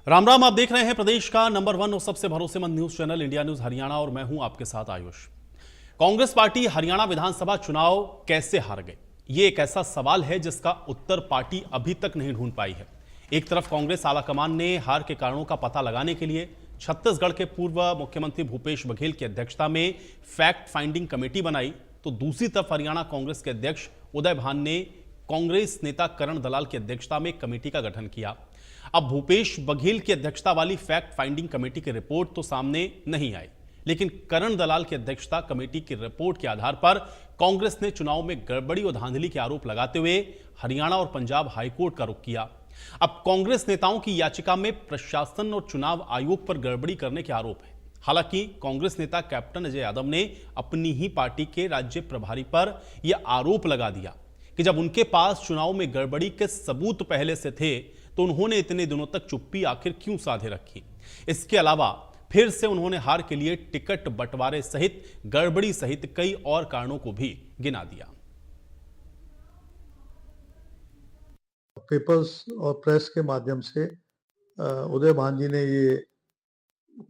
राम राम। आप देख रहे हैं प्रदेश का नंबर 1 और सबसे भरोसेमंद news channel India news Haryana और मैं हूं आपके साथ आयुष। कांग्रेस पार्टी हरियाणा विधानसभा चुनाव कैसे हार गई, ये एक ऐसा सवाल है जिसका उत्तर पार्टी अभी तक नहीं ढूंढ पाई है। एक तरफ कांग्रेस आलाकमान ने हार के कारणों का पता लगाने के लिए छत्तीसगढ़ के पूर्व मुख्यमंत्री भूपेश बघेल की अध्यक्षता में फैक्ट फाइंडिंग कमेटी बनाई, तो दूसरी तरफ हरियाणा कांग्रेस के अध्यक्ष उदय भान ने कांग्रेस नेता करण दलाल की अध्यक्षता में कमेटी का गठन किया। अब भूपेश बघेल की अध्यक्षता वाली फैक्ट फाइंडिंग कमेटी की रिपोर्ट तो सामने नहीं आई, लेकिन करण दलाल की अध्यक्षता कमेटी की रिपोर्ट के आधार पर कांग्रेस ने चुनाव में गड़बड़ी और धांधली के आरोप लगाते हुए हरियाणा और पंजाब हाईकोर्ट का रुख किया। अब कांग्रेस नेताओं की याचिका में प्रशासन और चुनाव आयोग पर गड़बड़ी करने के आरोप है। हालांकि कांग्रेस नेता कैप्टन अजय यादव ने अपनी ही पार्टी के राज्य प्रभारी पर यह आरोप लगा दिया कि जब उनके पास चुनाव में गड़बड़ी के सबूत पहले से थे तो उन्होंने इतने दिनों तक चुप्पी आखिर क्यों साधे रखी। इसके अलावा फिर से उन्होंने हार के लिए टिकट बंटवारे सहित गड़बड़ी सहित कई और कारणों को भी गिना दिया। पेपर्स और प्रेस के माध्यम से उदय भान जी ने ये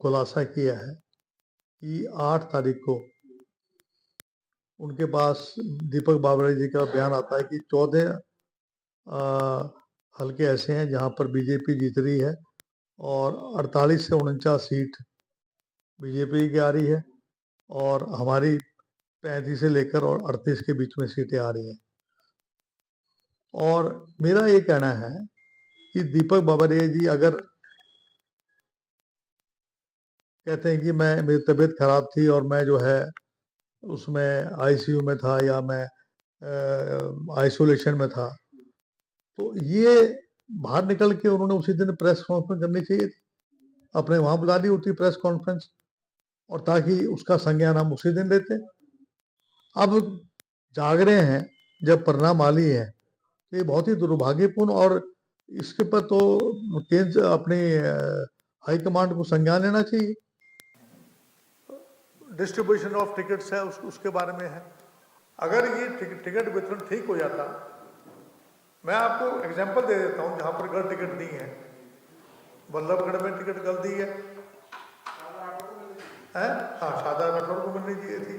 खुलासा किया है कि 8 तारीख को उनके पास दीपक बाबरा जी का बयान आता है कि 14 हल्के ऐसे हैं जहां पर बीजेपी जीत रही है और 48 से 49 सीट बीजेपी की आ रही है और हमारी 35 से लेकर और 38 के बीच में सीटें आ रही हैं। और मेरा ये कहना है कि दीपक बाबरिया जी अगर कहते हैं कि मेरी तबीयत खराब थी और मैं जो है उसमें आईसीयू में था या मैं आइसोलेशन में था, तो ये बाहर निकल के उन्होंने उसी दिन प्रेस कॉन्फ्रेंस करनी चाहिए थी, अपने वहां बुला दी होती प्रेस कॉन्फ्रेंस, और ताकि उसका संज्ञान हम उसी दिन लेते। अब जाग रहे हैं जब परिणाम आ ली है, तो ये बहुत ही दुर्भाग्यपूर्ण, और इसके पर तो केंद्र अपनी हाईकमांड को संज्ञान लेना चाहिए। डिस्ट्रीब्यूशन ऑफ टिकट्स है उसके बारे में है। अगर ये टिकट वितरण ठीक हो जाता, मैं आपको एग्जांपल दे देता हूं जहां पर गलत टिकट दी है। बल्लभगढ़ में टिकट गलत दी है, हाँ, शारदा राठौर को मिलनी चाहिए थी।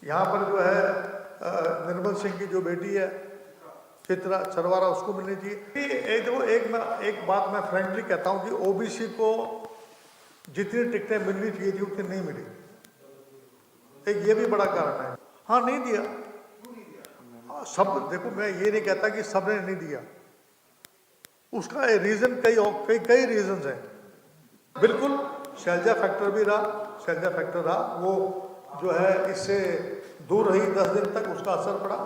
यहाँ पर जो है निर्मल सिंह की जो बेटी है चित्रा चरवारा, उसको मिलनी चाहिए। एक बात मैं फ्रेंकली कहता हूँ कि ओबीसी को जितनी टिकटें मिलनी चाहिए थी उतनी नहीं मिली। एक ये भी बड़ा कारण है। हाँ, नहीं दिया सब। देखो, मैं ये नहीं कहता कि सबने नहीं दिया, उसका रीजन कई रीजन है। बिल्कुल शैलजा फैक्टर भी रहा, शैलजा फैक्टर रहा, वो जो है इससे दूर रही 10 दिन तक, उसका असर पड़ा।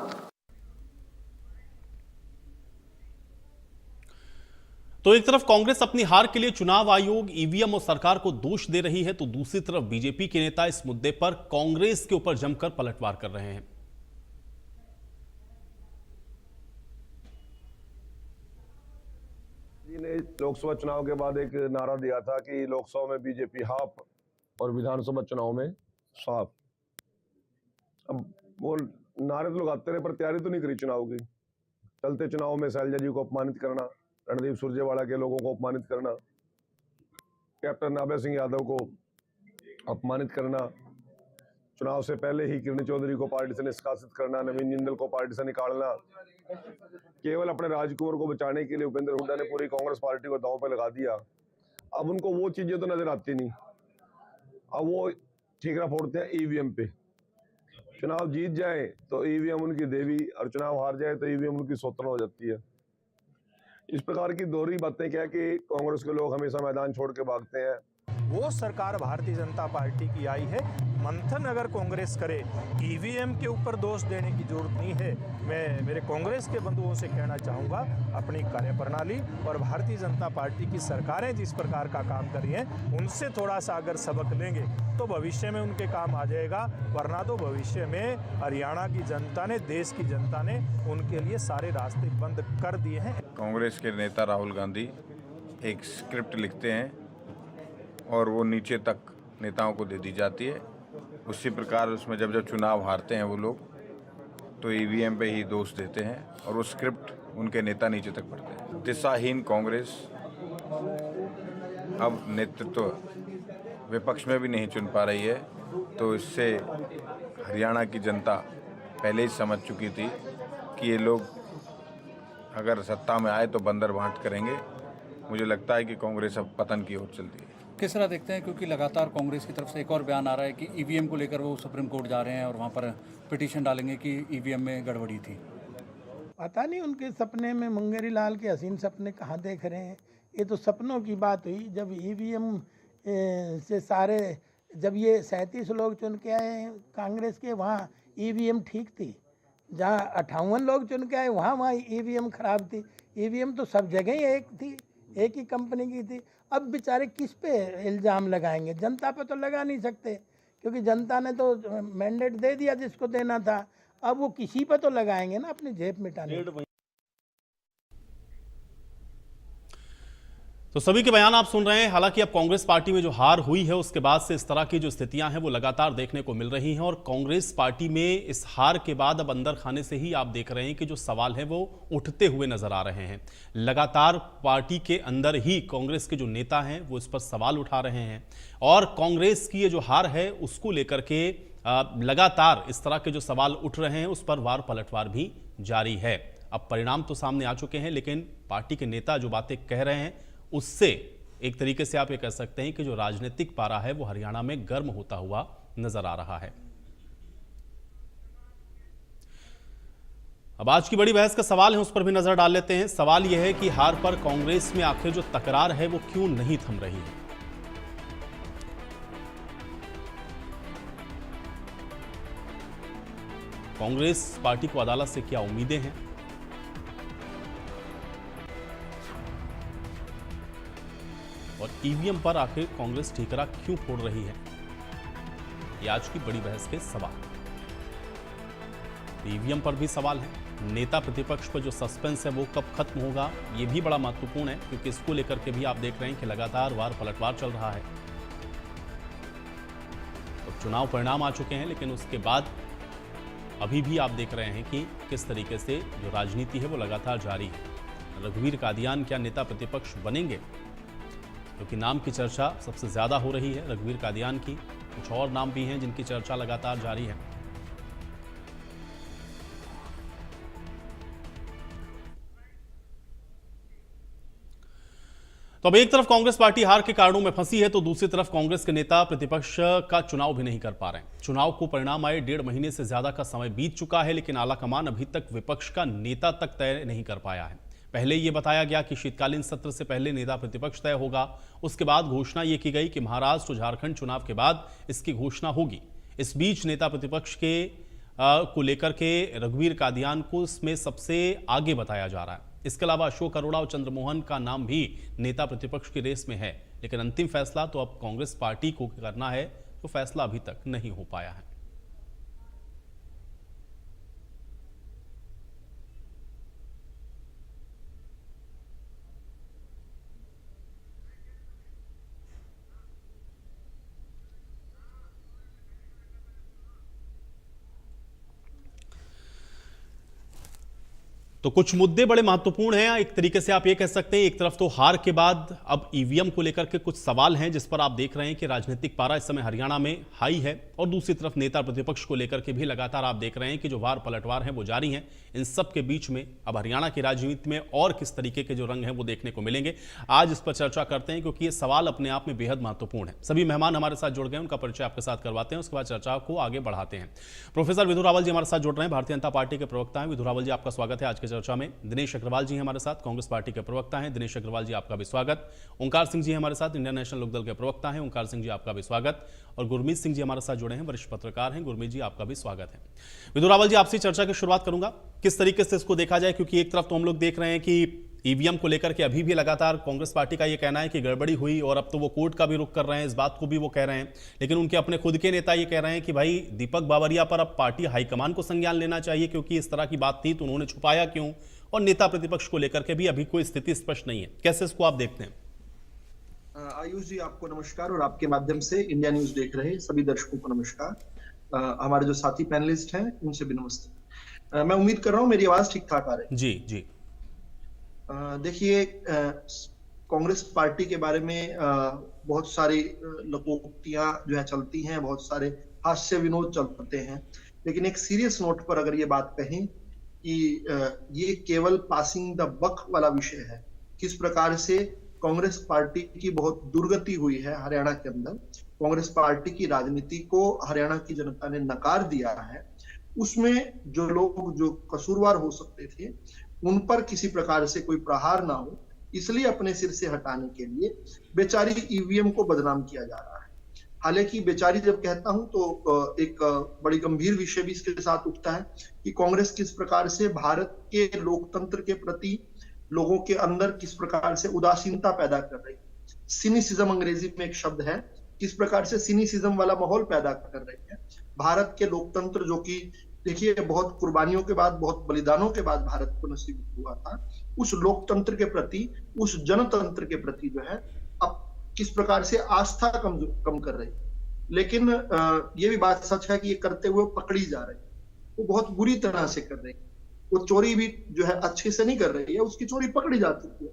तो एक तरफ कांग्रेस अपनी हार के लिए चुनाव आयोग, ईवीएम और सरकार को दोष दे रही है, तो दूसरी तरफ बीजेपी के नेता इस मुद्दे पर कांग्रेस के ऊपर जमकर पलटवार कर रहे हैं। ने लोकसभा चुनाव के बाद एक नारा दिया था कि लोकसभा में बीजेपी हाफ और विधानसभा चुनाव में साफ। अब वो नारे तो लगाते रहे पर तैयारी तो नहीं करी चुनाव की। चलते चुनाव में शैलजा जी को अपमानित करना, रणदीप सुरजेवाला के लोगों को अपमानित करना, कैप्टन अभय सिंह यादव को अपमानित करना, चुनाव से पहले ही किरण चौधरी को पार्टी से निष्कासित करना, नवीन जिंदल को पार्टी से निकालना, केवल अपने राजकुमार को बचाने के लिए उपेंद्र हुड्डा ने पूरी कांग्रेस पार्टी को दांव पे लगा दिया। अब उनको वो चीजें तो नजर आती नहीं, अब वो ठीकरा फोड़ते हैं ईवीएम पे। चुनाव जीत जाए तो ईवीएम उनकी देवी और चुनाव हार जाए तो ईवीएम उनकी सौतन हो जाती है। इस प्रकार की दोहरी बातें क्या कि कांग्रेस के लोग हमेशा मैदान छोड़ के भागते हैं। वो सरकार भारतीय जनता पार्टी की आई है, मंथन अगर कांग्रेस करे, ईवीएम के ऊपर दोष देने की जरूरत नहीं है। मैं मेरे कांग्रेस के बंधुओं से कहना चाहूँगा, अपनी कार्यप्रणाली और भारतीय जनता पार्टी की सरकारें जिस प्रकार का काम कर रही हैं उनसे थोड़ा सा अगर सबक लेंगे तो भविष्य में उनके काम आ जाएगा, वरना तो भविष्य में हरियाणा की जनता ने, देश की जनता ने उनके लिए सारे रास्ते बंद कर दिए हैं। कांग्रेस के नेता राहुल गांधी एक स्क्रिप्ट लिखते हैं और वो नीचे तक नेताओं को दे दी जाती है। उसी प्रकार उसमें जब जब चुनाव हारते हैं वो लोग तो ईवीएम पे ही दोष देते हैं और वो स्क्रिप्ट उनके नेता नीचे तक पढ़ते हैं। दिशाहीन कांग्रेस अब नेतृत्व विपक्ष में भी नहीं चुन पा रही है, तो इससे हरियाणा की जनता पहले ही समझ चुकी थी कि ये लोग अगर सत्ता में आए तो बंदर बांट करेंगे। मुझे लगता है कि कांग्रेस अब पतन की ओर चलती है। किस तरह देखते हैं, क्योंकि लगातार कांग्रेस की तरफ से एक और बयान आ रहा है कि ईवीएम को लेकर वो सुप्रीम कोर्ट जा रहे हैं और वहाँ पर पिटीशन डालेंगे कि ईवीएम में गड़बड़ी थी। पता नहीं उनके सपने में मुंगेरी लाल के हसीन सपने कहाँ देख रहे हैं। ये तो सपनों की बात हुई। जब ईवीएम से सारे जब ये 37 लोग चुन के आए कांग्रेस के, वहाँ ईवीएम ठीक थी। जहाँ 58 लोग चुन के आए वहाँ ईवीएम खराब थी। ईवीएम तो सब जगह ही एक थी, एक ही कंपनी की थी। अब बेचारे किस पे इल्ज़ाम लगाएंगे? जनता पे तो लगा नहीं सकते, क्योंकि जनता ने तो मैंडेट दे दिया जिसको देना था। अब वो किसी पे तो लगाएंगे ना अपनी जेब मिटाने। तो सभी के बयान आप सुन रहे हैं। हालांकि अब कांग्रेस पार्टी में जो हार हुई है उसके बाद से इस तरह की जो स्थितियां हैं वो लगातार देखने को मिल रही हैं और कांग्रेस पार्टी में इस हार के बाद अब अंदर खाने से ही आप देख रहे हैं कि जो सवाल है वो उठते हुए नजर आ रहे हैं। लगातार पार्टी के अंदर ही कांग्रेस के जो नेता हैं वो इस पर सवाल उठा रहे हैं और कांग्रेस की ये जो हार है उसको लेकर के लगातार इस तरह के जो सवाल उठ रहे हैं उस पर वार पलटवार भी जारी है। अब परिणाम तो सामने आ चुके हैं, लेकिन पार्टी के नेता जो बातें कह रहे हैं उससे एक तरीके से आप ये कह सकते हैं कि जो राजनीतिक पारा है वो हरियाणा में गर्म होता हुआ नजर आ रहा है। अब आज की बड़ी बहस का सवाल है उस पर भी नजर डाल लेते हैं। सवाल यह है कि हार पर कांग्रेस में आखिर जो तकरार है वो क्यों नहीं थम रही है। कांग्रेस पार्टी को अदालत से क्या उम्मीदें हैं? और ईवीएम पर आखिर कांग्रेस ठीकरा क्यों फोड़ रही है, ये आज की बड़ी बहस के सवाल। ईवीएम पर भी सवाल है। नेता प्रतिपक्ष पर जो सस्पेंस है वो कब खत्म होगा, ये भी बड़ा महत्वपूर्ण है, क्योंकि इसको लेकर के भी आप देख रहे हैं कि लगातार वार पलटवार चल रहा है। तो चुनाव परिणाम आ चुके हैं, लेकिन उसके बाद अभी भी आप देख रहे हैं कि किस तरीके से जो राजनीति है वो लगातार जारी है। रघुवीर कादियान क्या नेता प्रतिपक्ष बनेंगे, क्योंकि नाम की चर्चा सबसे ज्यादा हो रही है रघुवीर कादियान की। कुछ और नाम भी हैं जिनकी चर्चा लगातार जारी है। तो अब एक तरफ कांग्रेस पार्टी हार के कारणों में फंसी है, तो दूसरी तरफ कांग्रेस के नेता प्रतिपक्ष का चुनाव भी नहीं कर पा रहे हैं। चुनाव को परिणाम आए 1.5 महीने से ज्यादा का समय बीत चुका है, लेकिन आलाकमान अभी तक विपक्ष का नेता तक तय नहीं कर पाया है। पहले यह बताया गया कि शीतकालीन सत्र से पहले नेता प्रतिपक्ष तय होगा। उसके बाद घोषणा यह की गई कि महाराष्ट्र और झारखंड चुनाव के बाद इसकी घोषणा होगी। इस बीच नेता प्रतिपक्ष के को लेकर के रघुवीर कादियान को इसमें सबसे आगे बताया जा रहा है। इसके अलावा अशोक अरोड़ा और चंद्रमोहन का नाम भी नेता प्रतिपक्ष की रेस में है, लेकिन अंतिम फैसला तो अब कांग्रेस पार्टी को करना है, तो फैसला अभी तक नहीं हो पाया है। तो कुछ मुद्दे बड़े महत्वपूर्ण हैं। एक तरीके से आप ये कह सकते हैं, एक तरफ तो हार के बाद अब ईवीएम को लेकर के कुछ सवाल हैं जिस पर आप देख रहे हैं कि राजनीतिक पारा इस समय हरियाणा में हाई है, और दूसरी तरफ नेता प्रतिपक्ष को लेकर के भी लगातार आप देख रहे हैं कि जो वार पलटवार हैं वो जारी हैं। इन सब के बीच में अब हरियाणा की राजनीति में और किस तरीके के जो रंग हैं वो देखने को मिलेंगे। आज इस पर चर्चा करते हैं, क्योंकि ये सवाल अपने आप में बेहद महत्वपूर्ण है। सभी मेहमान हमारे साथ जुड़ गए, उनका परिचय आपके साथ करवाते हैं, उसके बाद चर्चा को आगे बढ़ाते हैं। प्रोफेसर विधु रावल जी हमारे साथ जुड़ रहे हैं, भारतीय जनता पार्टी के प्रवक्ता हैं। विधु रावल जी, आपका स्वागत है आज की चर्चा में। दिनेश अग्रवाल जी हमारे साथ, कांग्रेस पार्टी के प्रवक्ता हैं। दिनेश अग्रवाल जी, आपका भी स्वागत। ओंकार सिंह जी हमारे साथ, इंडियन नेशनल लोकदल के प्रवक्ता हैं। ओंकार सिंह जी, आपका भी स्वागत। और गुरमीत सिंह जी हमारे साथ जुड़े हैं, वरिष्ठ पत्रकार हैं। गुरमीत जी, आपका भी स्वागत है। विधु रावल जी, आपसे चर्चा की शुरुआत करूंगा, किस तरीके से इसको देखा जाए, क्योंकि एक तरफ तो हम लोग देख रहे हैं कि ईवीएम को लेकर के अभी भी लगातार कांग्रेस पार्टी का ये कहना है कि गड़बड़ी हुई, और अब तो वो कोर्ट का भी रुख कर रहे हैं, इस बात को भी वो कह रहे हैं। लेकिन उनके अपने खुद के नेता ये कह रहे हैं कि भाई दीपक बावरिया पर अब पार्टी हाईकमान को संज्ञान लेना चाहिए, क्योंकि इस तरह की बात थी तो उन्होंने छुपाया क्यों। और नेता प्रतिपक्ष को लेकर के भी अभी कोई स्थिति स्पष्ट नहीं है। कैसे इसको आप देखते हैं? आयुष जी, आपको नमस्कार, और आपके माध्यम से इंडिया न्यूज देख रहे सभी दर्शकों को नमस्कार। हमारे जो साथी पैनलिस्ट हैं उनसे भी नमस्ते। मैं उम्मीद कर रहा हूँ मेरी आवाज ठीक ठाक आ रही है। जी जी। देखिए, कांग्रेस पार्टी के बारे में बहुत सारी लोकोक्तियां जो है चलती हैं, बहुत सारे हास्य विनोद चलते हैं, लेकिन एक सीरियस नोट पर अगर ये बात कहें कि ये केवल पासिंग द बक वाला विषय है, किस प्रकार से कांग्रेस पार्टी की बहुत दुर्गति हुई है हरियाणा के अंदर, कांग्रेस पार्टी की राजनीति को हरियाणा की जनता ने नकार दिया है, उसमें जो लोग जो कसूरवार हो सकते थे उन पर किसी प्रकार से कोई प्रहार ना हो, इसलिए अपने सिर से हटाने के लिए बेचारी ईवीएम को बदनाम किया जा रहा है। हालांकि बेचारी जब कहता हूं तो एक बड़ी गंभीर विषय भी इसके साथ उठता है कि कांग्रेस किस प्रकार से भारत के लोकतंत्र के प्रति लोगों के अंदर किस प्रकार से उदासीनता पैदा कर रही है। सिनिसिज्म अंग्रेजी में एक शब्द है, किस प्रकार से सिनिसिज्म वाला माहौल पैदा कर रही है। भारत के लोकतंत्र जो कि देखिए बहुत कुर्बानियों के बाद, बहुत बलिदानों के बाद भारत को नसीब हुआ था, उस लोकतंत्र के प्रति, उस जनतंत्र के प्रति जो है अब किस प्रकार से आस्था कम कर रही है। लेकिन ये भी बात सच है कि ये करते हुए पकड़ी जा रही है, वो बहुत बुरी तरह से कर रही है। वो चोरी भी जो है अच्छे से नहीं कर रही है, उसकी चोरी पकड़ी जा चुकी है।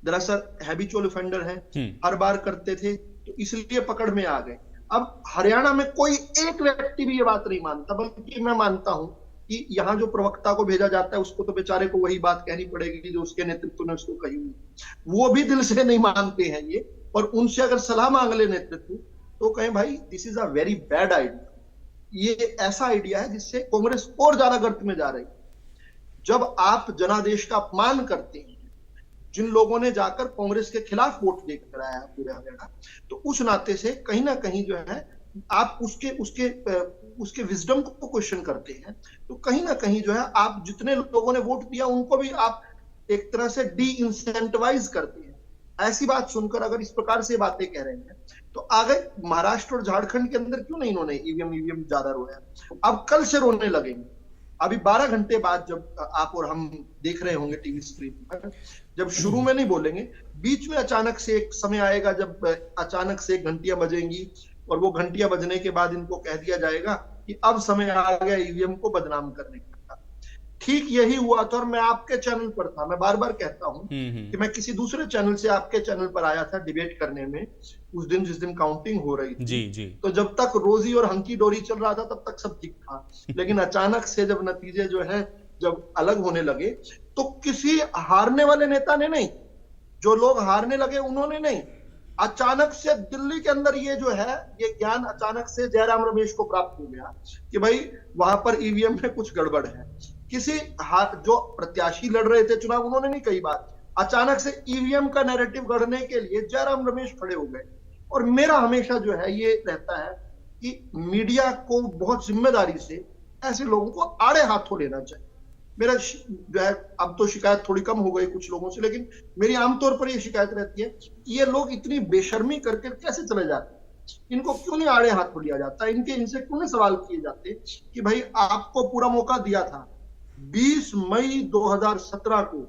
दरअसल हैबिचुअल ऑफेंडर है, हर बार करते थे तो इसलिए पकड़ में आ गए। अब हरियाणा में कोई एक व्यक्ति भी ये बात नहीं मानता, बल्कि मैं मानता हूं कि यहाँ जो प्रवक्ता को भेजा जाता है उसको तो बेचारे को वही बात कहनी पड़ेगी जो उसके नेतृत्व ने उसको कही हुई, वो भी दिल से नहीं मानते हैं ये, और उनसे अगर सलाह मांग ले नेतृत्व तो कहें भाई this is a very bad idea. ये ऐसा आइडिया है जिससे कांग्रेस और ज्यादा गर्त में जा रही है। जब आप जनादेश का अपमान करते हैं, जिन लोगों ने जाकर कांग्रेस के खिलाफ वोट देकर आया है पूरे हरियाणा, तो उस नाते से कहीं ना कहीं जो है आप उसके विजडम को क्वेश्चन करते हैं, तो कहीं ना कहीं जो है आप जितने लोगों ने वोट दिया उनको भी आप एक तरह से डी इंसेंटिवाइज करते हैं। ऐसी बात सुनकर अगर इस प्रकार से बातें कह रहे हैं तो आगे महाराष्ट्र और झारखंड के अंदर क्यों नहीं इन्होंने ईवीएम ज्यादा रोया, अब कल से रोने लगेंगे। अभी 12 घंटे बाद जब आप और हम देख रहे होंगे टीवी स्क्रीन पर, जब शुरू में नहीं बोलेंगे, बीच में अचानक से एक समय आएगा जब अचानक से घंटियां बजेंगी और वो घंटियां बजने के बाद इनको कह दिया जाएगा कि अब समय आ गया ईवीएम को बदनाम करने का। ठीक यही हुआ था और मैं आपके चैनल पर था, मैं बार बार कहता हूं कि मैं किसी दूसरे चैनल से आपके चैनल पर आया था डिबेट करने में, उस दिन जिस दिन काउंटिंग हो रही थी जी। तो जब तक रोजी और हंकी डोरी चल रहा था तब तक सब ठीक था, लेकिन अचानक से जब नतीजे जो है जब अलग होने लगे तो किसी हारने वाले नेता ने नहीं, जो लोग हारने लगे उन्होंने नहीं, अचानक से दिल्ली के अंदर ये जो है ये ज्ञान अचानक से जयराम रमेश को प्राप्त हो गया कि भाई वहां पर ईवीएम में कुछ गड़बड़ है। किसी जो प्रत्याशी लड़ रहे थे चुनाव उन्होंने नहीं कही बात, अचानक से ईवीएम का नैरेटिव गढ़ने के लिए जयराम रमेश खड़े हो गए। और मेरा हमेशा जो है ये रहता है कि मीडिया को बहुत जिम्मेदारी से ऐसे लोगों को आड़े हाथों लेना चाहिए। मेरा जो है अब तो शिकायत थोड़ी कम हो गई कुछ लोगों से, लेकिन मेरी आमतौर पर ये शिकायत रहती है कि ये लोग इतनी बेशर्मी करके कैसे चले जाते हैं, इनको क्यों नहीं आड़े हाथों लिया जाता, इनसे क्यों नहीं सवाल किए जाते कि भाई आपको पूरा मौका दिया था। 20 मई 2017 को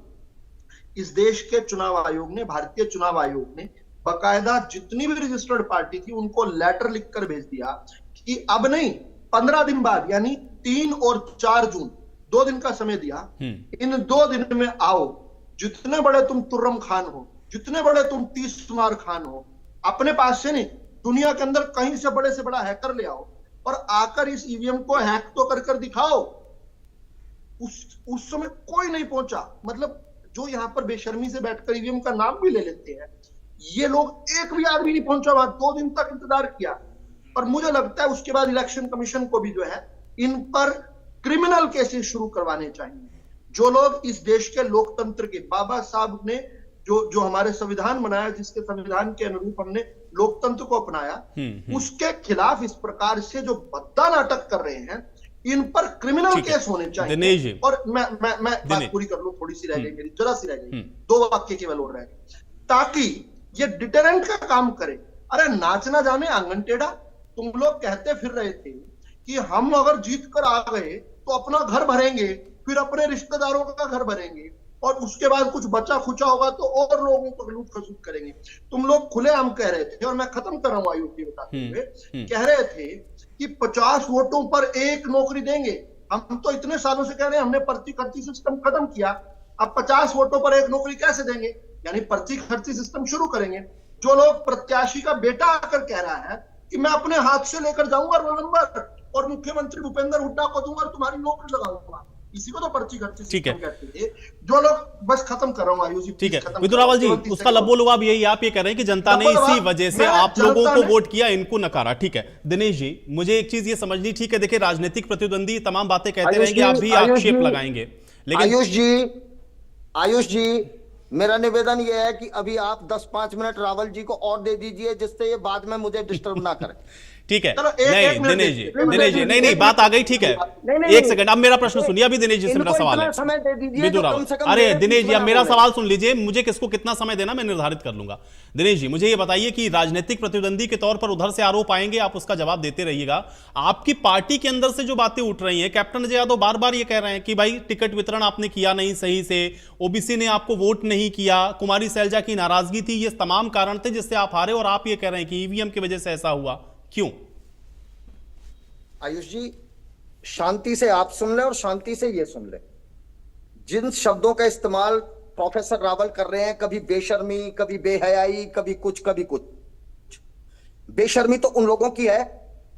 इस देश के चुनाव आयोग ने, भारतीय चुनाव आयोग ने बाकायदा जितनी भी रजिस्टर्ड पार्टी थी उनको लेटर लिखकर भेज दिया कि अब नहीं, 15 दिन बाद यानी 3 और 4 जून 2 दिन का समय दिया, इन 2 दिन में आओ, जितने बड़े तुम तुर्रम खान हो, जितने बड़े तुम तीस कुमार खान हो, अपने पास से नहीं दुनिया के अंदर कहीं से बड़ा हैकर ले आओ और आकर इस ईवीएम को हैक तो कर दिखाओ। उस समय कोई नहीं पहुंचा, मतलब जो यहां पर बेशर्मी से बैठकर ईवीएम का नाम भी ले लेते हैं, ये लोग एक भी आदमी नहीं पहुंचा, वहां 2 दिन तक इंतजार किया। और मुझे लगता है उसके बाद इलेक्शन कमीशन को भी जो है इन पर क्रिमिनल केसेस शुरू करवाने चाहिए। जो लोग इस देश के लोकतंत्र के, बाबा साहब ने जो हमारे संविधान बनाया, जिसके संविधान के अनुरूप हमने लोकतंत्र को अपनाया, उसके खिलाफ इस प्रकार से जो भद्दा नाटक कर रहे हैं, इन पर क्रिमिनल केस होने चाहिए। और मैं बात पूरी कर लूं, थोड़ी सी रह गई मेरी, जरा सी रह गई, 2 वाक्य केवल और रह गए, ताकि ये डिटरेंट का काम करे। अरे नाचना जाने आंगन टेढ़ा, तुम लोग कहते फिर रहे थे कि हम अगर जीत कर आ गए तो अपना घर भरेंगे, फिर अपने रिश्तेदारों का घर भरेंगे, और उसके बाद कुछ बचा खुचा होगा तो और लोगों को लूट खसूट करेंगे। तुम लोग खुलेआम कह रहे थे, और मैं खत्म कर रहा हूं आयोग की बताते हुए, कह रहे थे कि 50 वोटों पर 1 नौकरी देंगे। हम तो इतने सालों से कह रहे हैं, हमने पर्ची खर्ची सिस्टम खत्म किया, अब 50 वोटों पर 1 नौकरी कैसे देंगे? यानी पर्ची खर्ची सिस्टम शुरू करेंगे। जो लोग प्रत्याशी का बेटा आकर कह रहा है कि मैं अपने हाथ से लेकर जाऊंगा रोल नंबर और मुख्यमंत्री भूपेंद्र हुड्डा को दूंगा और तुम्हारी नौकरी लगाऊंगा, इसी को तो पर्ची खर्ची ठीक है। सिस्टम कहते थे। जो लोग, बस खत्म कर रहा हूं आयुष जी, ठीक है खत्म विदुर करो, रावल जी, तुरंत उसका इससे लबोलुआब यही आप ये कह रहे हैं कि जनता ने लबोलुआब, इसी वजह से मैं आप लोगों जनता को ने- वोट किया, इनको नकारा। ठीक है दिनेश जी, मुझे एक चीज ये समझनी, ठीक है देखिए राजनीतिक प्रतिद्वंदी तमाम बातें कहते आयुष रहेंगे, आप जी, भी आयुष आक्षेप जी, लगाएंगे, लेकिन आयुष जी मेरा निवेदन यह है कि अभी आप 10-5 मिनट रावल जी को और दे दीजिए, जिससे ये बाद में मुझे डिस्टर्ब ना करें। ठीक है। चलो, एक नहीं मिनट दिनेश जी, दीजिए, दिनेश जी, नहीं एक बात आ गई, ठीक है नहीं, एक सेकंड, अब मेरा प्रश्न सुनिए, अभी दिनेश जी से मेरा इनको सवाल इतना है। समय दे दीजिए विदुर जो रावल, कम से कम अरे मेरे दिनेश बीच जी में अब ना मेरा बोले। सवाल सुन लीजिए, मुझे किसको कितना समय देना मैं निर्धारित कर लूंगा। दिनेश जी मुझे ये बताइए कि राजनीतिक प्रतिद्वंदी के तौर पर उधर से आरोप आएंगे, आप उसका जवाब देते रहिएगा। आपकी पार्टी के अंदर से जो बातें उठ रही हैं, कैप्टन अजय यादव बार बार ये कह रहे हैं कि भाई टिकट वितरण आपने किया नहीं सही से, ओबीसी ने आपको वोट नहीं किया, कुमारी सैलजा की नाराजगी थी, ये तमाम कारण थे जिससे आप हारे, और आप ये कह रहे हैं कि ईवीएम की वजह से ऐसा हुआ, क्यों? आयुष जी शांति से आप सुन ले और शांति से ये सुन ले। जिन शब्दों का इस्तेमाल प्रोफेसर रावल कर रहे हैं, कभी बेशर्मी, कभी बेहयाई, कभी कुछ कभी कुछ। बेशर्मी तो उन लोगों की है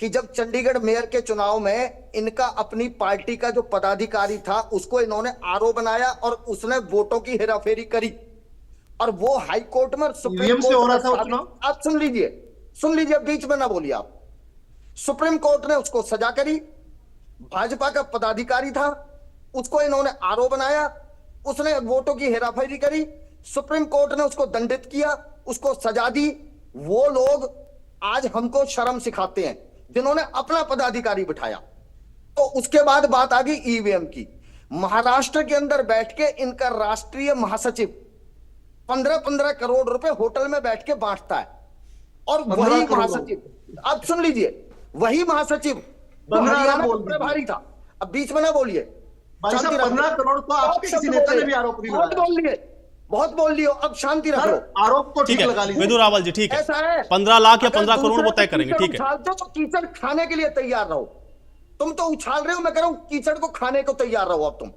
कि जब चंडीगढ़ मेयर के चुनाव में इनका अपनी पार्टी का जो पदाधिकारी था उसको इन्होंने आरओ बनाया और उसने वोटों की हेराफेरी करी, और वो हाई कोर्ट में सुप्रीम EVM से हो रहा कोर्ट था वो में चुनाव? आप सुन लीजिए, बीच में ना बोलिए आप। सुप्रीम कोर्ट ने उसको सजा करी, भाजपा का पदाधिकारी था, उसको इन्होंने आरओ बनाया, उसने वोटों की हेराफेरी करी, सुप्रीम कोर्ट ने उसको दंडित किया, उसको सजा दी। वो लोग आज हमको शर्म सिखाते हैं जिन्होंने अपना पदाधिकारी बिठाया। तो उसके बाद बात आ गई ईवीएम की। महाराष्ट्र के अंदर बैठ के इनका राष्ट्रीय महासचिव 15-15 करोड़ रुपए होटल में बैठ के बांटता है, और 15 वही करोड़। महासचिव, आप सुन लीजिए, वही महासचिव जो 15 हरियाणा बोल का प्रभारी था। अब बीच में ना बोलिए, भाई साहब, शांति रखो। 15 करोड़ तो आपके बहुत किसी शब्द नेता ने बोले, भी आरोप नहीं बहुत लगाया। बोल लिए, बहुत बोल लियो, अब शांति रख सर, लो। आरोप तो ठीक ठीक है लगा लीजिए। विदुर रावल जी, ठीक है ऐसा है 15 लाख या अगर 15 करोड़ वो दूसरे तय करेंगे, कीचड़ ठीक है। उछालते हो तो कीचड़ खाने के लिए तैयार रहो। तुम तो उछाल रहे हो, मैं कह रहा हूं कीचड़ को खाने को तैयार रहो। अब तुम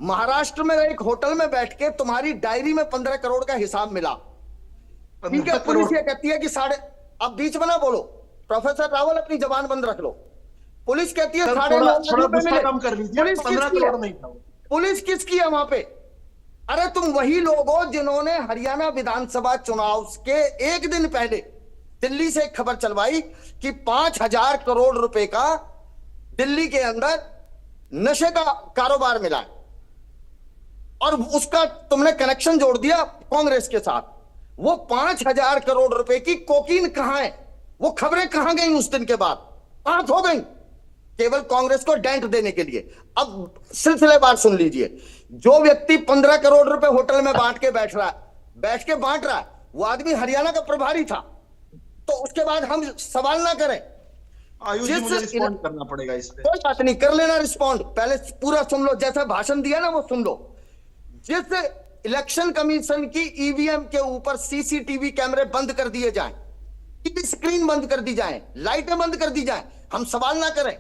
महाराष्ट्र में एक होटल में बैठ के तुम्हारी डायरी में 15 करोड़ का हिसाब मिला, ठीक है, 15 पुलिस करोड़। ये कहती है कि अब बीच में ना बोलो, प्रोफेसर रावल अपनी जबान बंद रख लो। पुलिस कहती है सर, 9.5 थोड़ा लाख रुपए गुस्सा मिले। कम कर लीजिए, पुलिस 15 किसकी है? करोड़ नहीं था वो। पुलिस किसकी है वहां पे? अरे तुम वही लोग हो जिन्होंने हरियाणा विधानसभा चुनाव के एक दिन पहले दिल्ली से एक खबर चलवाई कि 5,000 करोड़ रुपए का दिल्ली के अंदर नशे का कारोबार मिला है, और उसका तुमने कनेक्शन जोड़ दिया कांग्रेस के साथ। वो 5,000 करोड़ रुपए की कोकीन कहां है? वो खबरें कहां गई उस दिन के बाद? बात हो गई केवल कांग्रेस को डेंट देने के लिए। अब सिलसिलेवार सुन लीजिए। जो व्यक्ति 15 करोड़ रुपए होटल में बैठ के बांट रहा है, वो आदमी हरियाणा का प्रभारी था। तो उसके बाद हम सवाल ना करें। आयुष जी, जिस मुझे रिस्पॉन्ड करना पड़ेगा इस पे। कोई बात नहीं, कर लेना रिस्पॉन्ड, पहले पूरा सुन लो, जैसा भाषण दिया ना वो सुन लो। जिस इलेक्शन कमीशन की ईवीएम के ऊपर सीसीटीवी कैमरे बंद कर दिए जाएं, टीवी स्क्रीन बंद कर दी जाए, लाइटें बंद कर दी जाएं, हम सवाल ना करें।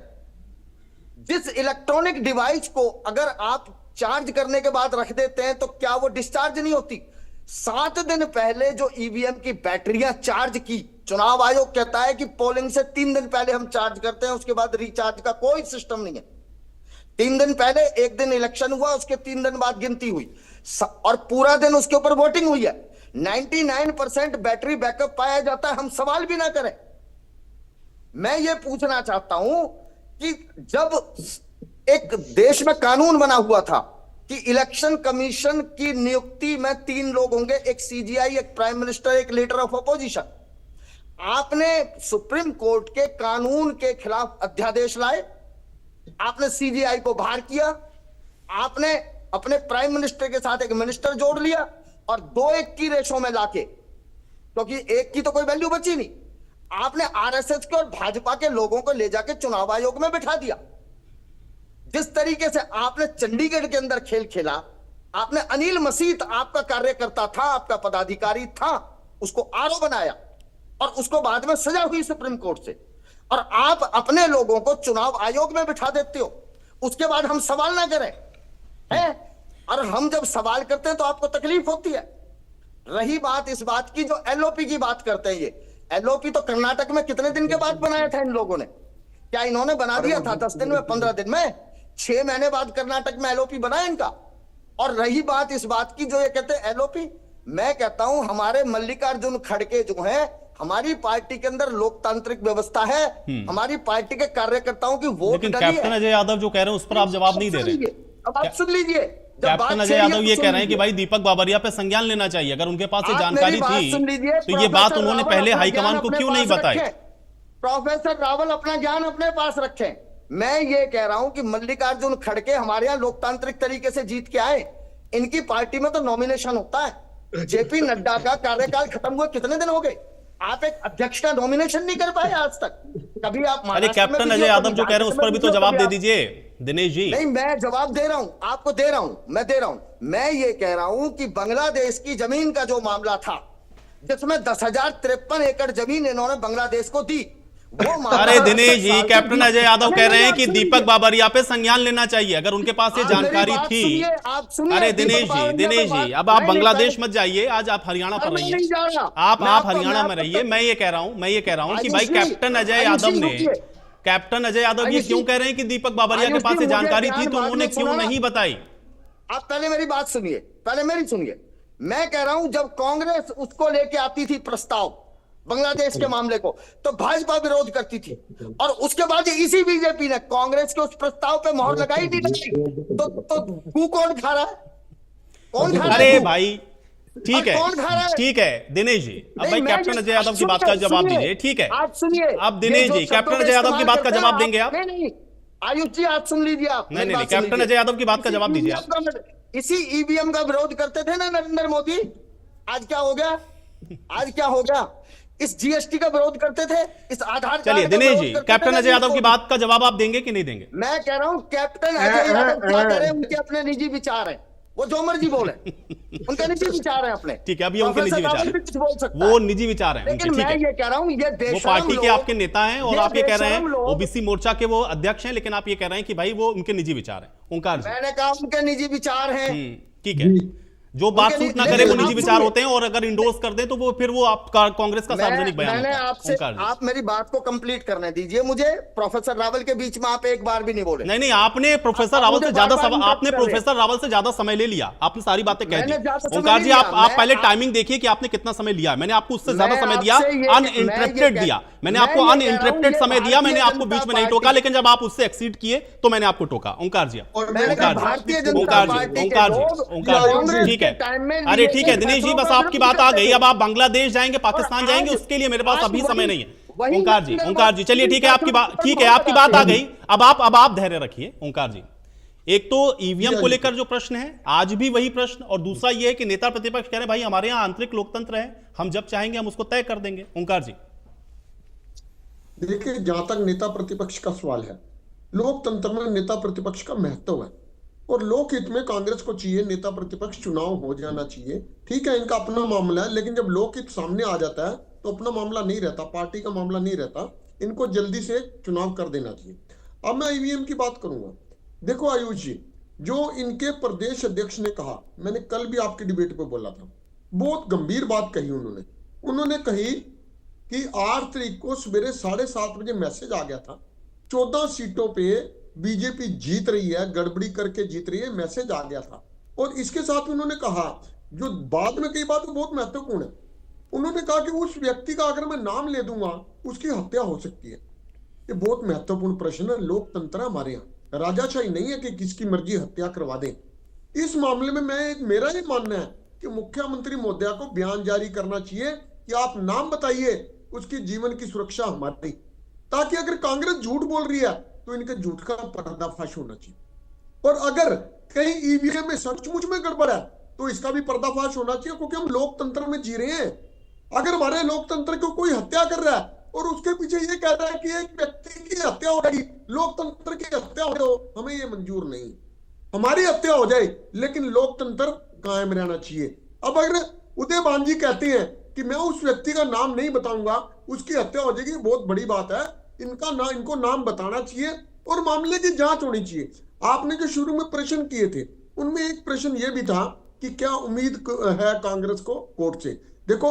जिस इलेक्ट्रॉनिक डिवाइस को अगर आप चार्ज करने के बाद रख देते हैं तो क्या वो डिस्चार्ज नहीं होती? 7 दिन पहले जो ईवीएम की बैटरियां चार्ज की, चुनाव आयोग कहता है कि पोलिंग से 3 दिन पहले हम चार्ज करते हैं, उसके बाद रिचार्ज का कोई सिस्टम नहीं है। 3 दिन पहले, एक दिन इलेक्शन हुआ, उसके 3 दिन बाद गिनती हुई, और पूरा दिन उसके ऊपर वोटिंग हुई है। 99% बैटरी बैकअप पाया जाता है, हम सवाल भी ना करें। मैं ये पूछना चाहता हूं कि जब एक देश में कानून बना हुआ था कि इलेक्शन कमीशन की नियुक्ति में 3 लोग होंगे, एक सीजीआई, एक प्राइम मिनिस्टर, एक लीडर ऑफ अपोजिशन, आपने सुप्रीम कोर्ट के कानून के खिलाफ अध्यादेश लाए, आपने सीजीआई को बाहर किया, आपने अपने प्राइम मिनिस्टर के साथ एक मिनिस्टर जोड़ लिया, और 2-1 की रेशो में लाके, क्योंकि एक की तो कोई वैल्यू बची नहीं, आपने आरएसएस के और भाजपा के लोगों को ले जाके चुनाव आयोग में बिठा दिया। जिस तरीके से आपने चंडीगढ़ के अंदर खेल खेला, आपने अनिल मसीत, आपका कार्यकर्ता था, आपका पदाधिकारी था, उसको आरओ बनाया, और उसको बाद में सजा हुई सुप्रीम कोर्ट से, और आप अपने लोगों को चुनाव आयोग में बिठा देते हो। उसके बाद हम सवाल ना करें, है? और हम जब सवाल करते हैं तो आपको तकलीफ होती है। रही बात इस बात की, जो एलओपी की बात करते हैं, ये एलओपी तो कर्नाटक में कितने दिन के बाद बनाया था इन लोगों ने? क्या इन्होंने बना दिया था 10 दिन में, 15 दिन में? 6 महीने बाद कर्नाटक में एलओपी बना इनका। और रही बात इस बात की, जो ये कहते हैं एलओपी, मैं कहता हूं हमारे मल्लिकार्जुन खड़गे जो है, हमारी पार्टी के अंदर लोकतांत्रिक व्यवस्था है, हमारी पार्टी के कार्यकर्ताओं की वोट लेकिन कैप्टन अजय यादव जो कह रहे हैं उस पर आप जवाब नहीं दे रहे। अब आप सुन लीजिए, कैप्टन अजय यादव ये कह रहे हैं कि भाई दीपक बाबरिया पे संज्ञान लेना चाहिए, अगर उनके पास ये जानकारी थी तो ये बात उन्होंने पहले हाईकमान को क्यों नहीं बताई? प्रोफेसर रावल अपना ज्ञान अपने पास रखें। मैं ये कह रहा हूं कि मल्लिकार्जुन खड़गे हमारे यहाँ लोकतांत्रिक तरीके से जीत के आए, इनकी पार्टी में तो नॉमिनेशन होता है। जेपी नड्डा का कार्यकाल खत्म हुए कितने दिन हो गए? आप एक अध्यक्ष का नॉमिनेशन नहीं कर पाए आज तक कभी। आप अरे कैप्टन अजय यादव जो कह रहे हैं उस पर भी तो जवाब दे दीजिए दिनेश जी। नहीं, मैं जवाब दे रहा हूं, आपको दे रहा हूं, मैं दे रहा हूं। मैं ये कह रहा हूं कि बांग्लादेश की जमीन का जो मामला था, जिसमें 10,053 एकड़ जमीन इन्होंने बांग्लादेश को दी, वो अरे दिनेश जी, कैप्टन अजय यादव कह रहे हैं कि दीपक बाबरिया पे संज्ञान लेना चाहिए, अगर उनके पास ये जानकारी थी। अरे दिनेश जी, अब आप बांग्लादेश मत जाइए, आज आप हरियाणा पर रहिए, आप हरियाणा में रहिए। मैं ये कह रहा हूं कि भाई कैप्टन अजय यादव ये क्यों कह रहे हैं कि दीपक बाबरिया के पास ये जानकारी थी तो उन्होंने क्यों नहीं बताई? आप पहले मेरी बात सुनिए, पहले मेरी सुनिए। मैं कह रहा हूं जब कांग्रेस उसको लेके आती थी प्रस्ताव बांग्लादेश के मामले को, तो भाजपा विरोध करती थी, और उसके बाद इसी बीजेपी ने कांग्रेस के उस प्रस्ताव पे मोहर लगाई थी। तो तू कौन खा रहा है? कौन खा रहा है? अरे भाई ठीक है दिनेश जी, अब भाई कैप्टन अजय यादव की बात का जवाब दीजिए। ठीक है, आप सुनिए। अब दिनेश जी, कैप्टन अजय यादव की बात का जवाब देंगे आप? नहीं, आयुष जी आप सुन लीजिए। आप नहीं, कैप्टन अजय यादव की बात का जवाब दीजिए आप। इसी ईवीएम का विरोध करते थे ना नरेंद्र मोदी, आज क्या हो गया? आज क्या हो गया? इस जीएसटी का विरोध करते थे, इस आधार। चलिए दिनेश जी, कैप्टन अजय यादव की बात का जवाब आप देंगे कि नहीं देंगे? मैं कह रहा हूं कैप्टन अजय यादव क्या कह रहे हैं, उनके अपने निजी विचार हैं, वो जो मर्जी बोले, उनके निजी विचार हैं अपने। ठीक है, अभी उनके निजी विचार हैं, वो निजी विचार हैं। लेकिन मैं ये कह रहा हूं, ये वो पार्टी के आपके नेता हैं और आप ये कह रहे हैं ओबीसी मोर्चा के वो अध्यक्ष हैं, लेकिन आप ये कह रहे हैं कि भाई वो उनके निजी विचार हैं। ओंकार जी, मैंने कहा उनके निजी विचार हैं। ठीक है, जो बात सूट ना करे वो निजी विचार होते हैं, और अगर इंडोर्स कर दें तो वो फिर वो आपका कांग्रेस का सार्वजनिक बयान मैंने आपसे, आप मेरी बात को कंप्लीट करने दीजिए मुझे। प्रोफेसर रावल के बीच में आप एक बार भी नहीं बोले। नहीं, आपने प्रोफेसर रावल से ज्यादा समय ले लिया, आपने सारी बातें कह दी। ओंकार जी, आप पहले टाइमिंग देखिए कि आपने कितना समय लिया। मैंने आपको उससे ज्यादा समय दिया, अनइंटरप्टेड दिया। मैंने आपको अनइंटरप्टेड समय दिया, मैंने आपको बीच में नहीं टोका, लेकिन जब आप उससे एक्सीड किए तो मैंने आपको टोका। ओंकार जी, ठीक है। अरे ठीक है दिनेश जी, बस आपकी बात आ गई। अब आप बांग्लादेश जाएंगे, पाकिस्तान जाएंगे, उसके लिए मेरे पास अभी समय नहीं है। ओंकार जी, चलिए ठीक है, आपकी बात आ गई। अब आप धैर्य रखिए। ओंकार जी, एक तो ईवीएम को लेकर जो प्रश्न है, आज भी वही प्रश्न, और दूसरा ये है कि नेता प्रतिपक्ष कह रहे हैं भाई हमारे यहां आंतरिक लोकतंत्र है, हम जब चाहेंगे हम उसको तय कर देंगे। ओंकार जी, देखिए, जहां तक नेता प्रतिपक्ष का सवाल है, लोकतंत्र में नेता प्रतिपक्ष का महत्व है, और लोकहित में कांग्रेस को चाहिए नेता प्रतिपक्ष चुनाव हो जाना चाहिए। ठीक है, इनका अपना मामला है, लेकिन जब लोकहित सामने आ जाता है तो अपना मामला नहीं रहता, पार्टी का मामला नहीं रहता, इनको जल्दी से चुनाव कर देना चाहिए। अब मैं ईवीएम की बात करूंगा। देखो आयुष जी, जो इनके प्रदेश अध्यक्ष ने कहा, मैंने कल भी आपकी डिबेट पे बोला था, बहुत गंभीर बात कही उन्होंने कही कि 8 तारीख को सवेरे 7:30 बजे मैसेज आ गया था, 14 सीटों पे बीजेपी जीत रही है, गड़बड़ी करके जीत रही है, मैसेज आ गया था। और इसके साथ उन्होंने कहा, जो बाद में कई बात बहुत महत्वपूर्ण है, उन्होंने कहा कि उस व्यक्ति का अगर मैं नाम ले दूंगा उसकी हत्या हो सकती है। ये बहुत महत्वपूर्ण प्रश्न है। लोकतंत्र हमारे यहाँ राजाशाही नहीं है कि किसकी मर्जी हत्या करवा दें। इस मामले में मेरा ये मानना है कि मुख्यमंत्री महोदया को बयान जारी करना चाहिए कि आप नाम बताइए, उसकी जीवन की सुरक्षा हमारी, ताकि अगर कांग्रेस झूठ बोल रही है तो इनके झूठ का पर्दाफाश होना चाहिए, और अगर कहीं ईवीएम में सचमुच में गड़बड़ है तो इसका भी पर्दाफाश होना चाहिए, क्योंकि हम लोकतंत्र में जी रहे हैं। अगर हमारे लोकतंत्र को कोई हत्या कर रहा है और उसके पीछे ये कह रहा है कि एक व्यक्ति की हत्या हो गई, लोकतंत्र की हत्या हो गई, हमें ये मंजूर नहीं। हमारी हत्या हो जाए लेकिन लोकतंत्र कायम रहना चाहिए। अब अगर उदयभान जी कहते हैं कि मैं उस व्यक्ति का नाम नहीं बताऊंगा, उसकी हत्या हो जाएगी, बहुत बड़ी बात है। इनको नाम बताना चाहिए और मामले की जांच होनी चाहिए। आपने जो शुरू में प्रश्न किए थे उनमें एक प्रश्न यह भी था कि क्या उम्मीद है कांग्रेस को कोर्ट से। देखो,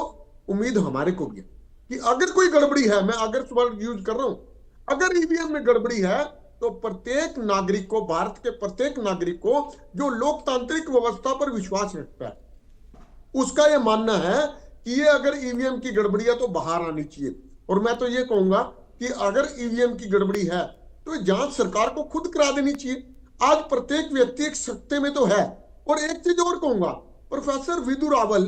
उम्मीद हमारे को भी है कि अगर कोई गड़बड़ी है, मैं अगर वर्ड यूज कर रहा हूं, अगर ईवीएम में गड़बड़ी है तो प्रत्येक नागरिक को, भारत के प्रत्येक नागरिक को जो लोकतांत्रिक व्यवस्था पर विश्वास रखता है, उसका यह मानना है कि ये अगर ईवीएम की गड़बड़ी है तो बाहर आनी चाहिए। और मैं तो ये कहूंगा कि अगर ईवीएम की गड़बड़ी है तो जांच सरकार को खुद करा देनी चाहिए। आज प्रत्येक व्यक्ति एक सत्ते में तो है। और एक चीज और कहूंगा, प्रोफेसर विधु रावल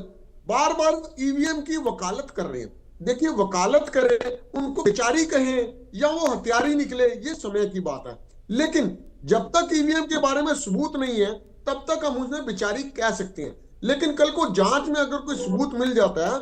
बार बार ईवीएम की वकालत कर रहे हैं। देखिए, वकालत करें, उनको बेचारी कहें या वो हथियारी निकले, ये समय की बात है, लेकिन जब तक ईवीएम के बारे में सबूत नहीं है तब तक हम उन्हें बेचारी कह सकते हैं। लेकिन कल को जांच में अगर कोई सबूत मिल जाता है